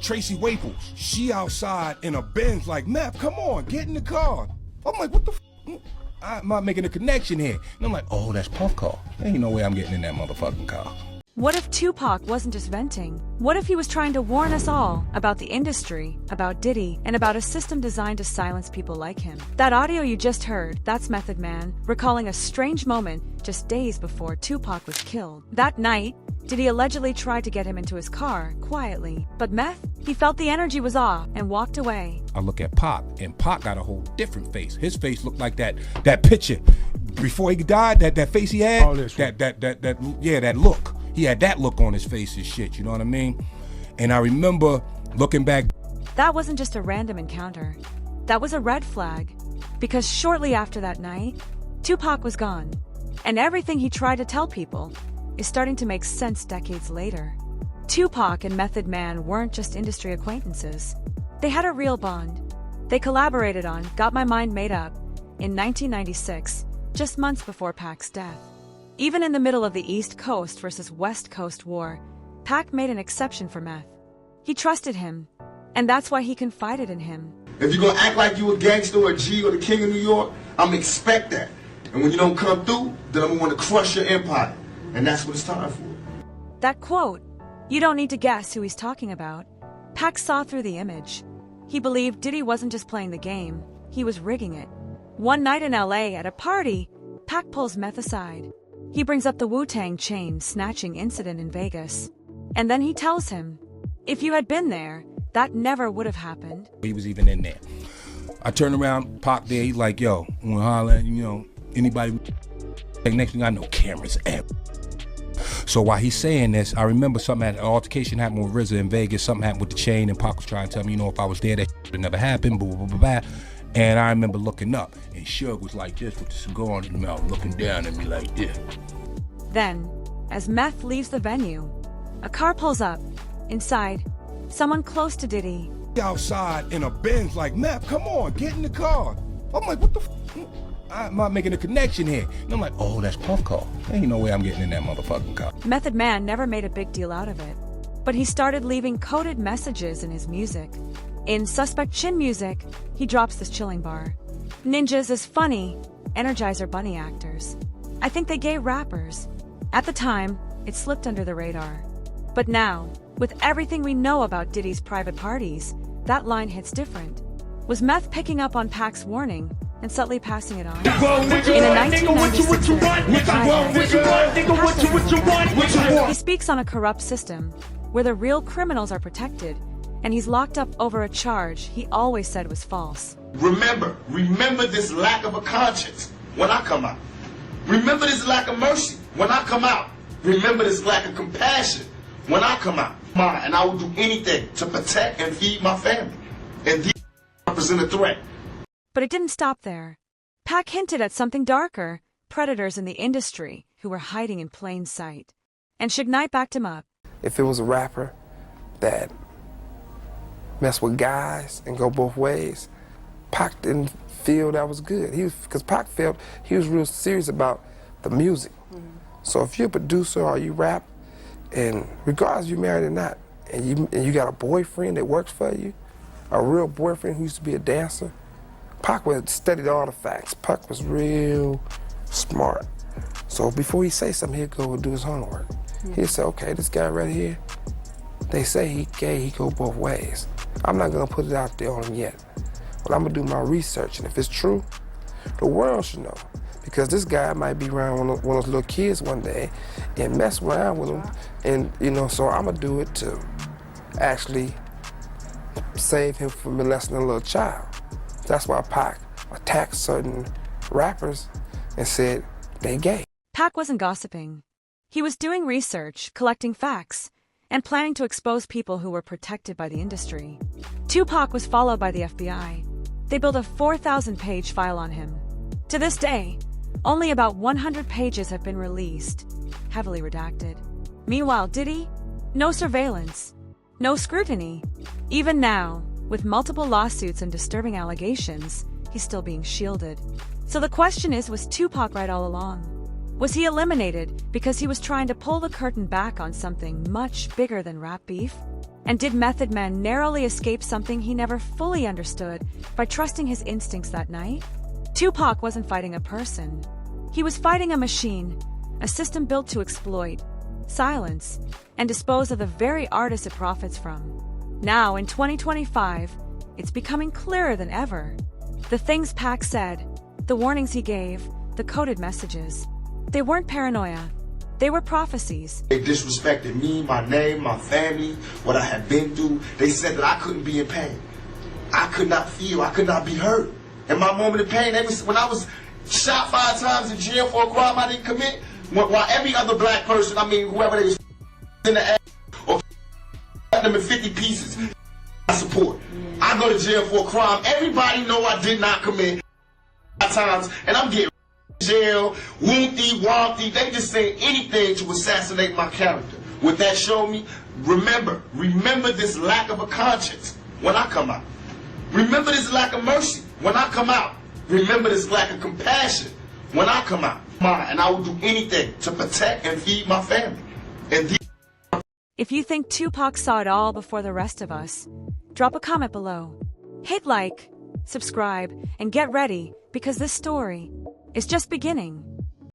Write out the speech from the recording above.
Tracy Waples, she outside in a Benz like, Meth, come on, get in the car. I'm like, what the f? I'm not making a connection here. And I'm like, oh, that's Puff car. Ain't no way I'm getting in that motherfucking car. What if Tupac wasn't just venting? What if he was trying to warn us all about the industry, about Diddy, and about a system designed to silence people like him? That audio you just heard, that's Method Man, recalling a strange moment just days before Tupac was killed. That night, Diddy allegedly tried to get him into his car, quietly. But Meth, he felt the energy was off and walked away. I look at Pac, and Pac got a whole different face. His face looked like that picture before he died, that face he had, that look. He had that look on his face and shit, you know what I mean? And I remember looking back. That wasn't just a random encounter. That was a red flag. Because shortly after that night, Tupac was gone. And everything he tried to tell people is starting to make sense decades later. Tupac and Method Man weren't just industry acquaintances. They had a real bond. They collaborated on Got My Mind Made Up in 1996, just months before Pac's death. Even in the middle of the East Coast versus West Coast war, Pac made an exception for Meth. He trusted him, and that's why he confided in him. If you're gonna act like you a gangster or a G or the king of New York, I'm gonna expect that. And when you don't come through, then I'm gonna want to crush your empire. And that's what it's time for. That quote, you don't need to guess who he's talking about. Pac saw through the image. He believed Diddy wasn't just playing the game, he was rigging it. One night in LA at a party, Pac pulls Meth aside. He brings up the Wu-Tang chain snatching incident in Vegas. And then he tells him, if you had been there, that never would have happened. He was even in there. I turned around, Pac there, he's like, yo, I'm gonna holler at, anybody. Next thing I know, cameras ever. So while he's saying this, I remember something, an altercation happened with RZA in Vegas, something happened with the chain, and Pac was trying to tell me, if I was there, that would never happen, blah, blah, blah, blah. And I remember looking up, and Suge was like this with the cigar in his mouth, looking down at me like this. Then, as Meth leaves the venue, a car pulls up. Inside, someone close to Diddy. Outside in a Benz like, Meth, come on, get in the car. I'm like, what the f? I'm not making a connection here. And I'm like, oh, that's Puff car. Ain't no way I'm getting in that motherfucking car. Method Man never made a big deal out of it, but he started leaving coded messages in his music. In Suspect Chin Music, he drops this chilling bar. Ninjas is funny, Energizer Bunny actors. I think they gay rappers. At the time, it slipped under the radar. But now, with everything we know about Diddy's private parties, that line hits different. Was Meth picking up on Pac's warning and subtly passing it on? In a 1996 he speaks on a corrupt system where the real criminals are protected, and he's locked up over a charge he always said was false. Remember this lack of a conscience when I come out. Remember this lack of mercy when I come out. Remember this lack of compassion when I come out. And I will do anything to protect and feed my family. And these represent a threat. But it didn't stop there. Pac hinted at something darker, predators in the industry who were hiding in plain sight. And Suge Knight backed him up. If it was a rapper that mess with guys and go both ways, Pac didn't feel that was good. Because Pac felt he was real serious about the music. So if you're a producer or you rap, and regardless if you're married or not, and you got a boyfriend that works for you, a real boyfriend who used to be a dancer, Pac would studied all the facts. Pac was real smart. So before he say something, he'd go and do his homework. He'd say, okay, this guy right here, they say he gay, he go both ways. I'm not gonna put it out there on him yet, but I'm gonna do my research, and if it's true, the world should know. Because this guy might be around one of those little kids one day and mess around with them, and so I'm gonna do it to actually save him from molesting a little child. That's why Pac attacked certain rappers and said they gay. Pac wasn't gossiping. He was doing research, collecting facts, and planning to expose people who were protected by the industry. Tupac was followed by the FBI. They built a 4,000-page file on him. To this day, only about 100 pages have been released, heavily redacted. Meanwhile, Diddy? No surveillance, no scrutiny. Even now, with multiple lawsuits and disturbing allegations, he's still being shielded. So the question is, was Tupac right all along? Was he eliminated because he was trying to pull the curtain back on something much bigger than rap beef? And did Method Man narrowly escape something he never fully understood by trusting his instincts that night? Tupac wasn't fighting a person. He was fighting a machine, a system built to exploit, silence, and dispose of the very artists it profits from. Now, in 2025, it's becoming clearer than ever. The things Pac said, the warnings he gave, the coded messages, they weren't paranoia. They were prophecies. They disrespected me, my name, my family, what I had been through. They said that I couldn't be in pain. I could not feel, I could not be hurt. In my moment of pain, when I was shot 5 times in jail for a crime I didn't commit, while every other black person, I mean, whoever they was in the ass or them in 50 pieces, I support. I go to jail for a crime everybody know I did not commit 5 times, and I'm getting jail, wompty, they just saying anything to assassinate my character. What that showed me, remember this lack of a conscience when I come out. Remember this lack of mercy when I come out. Remember this lack of compassion when I come out. And I will do anything to protect and feed my family. And if you think Tupac saw it all before the rest of us, drop a comment below. Hit like, subscribe, and get ready, because this story is just beginning.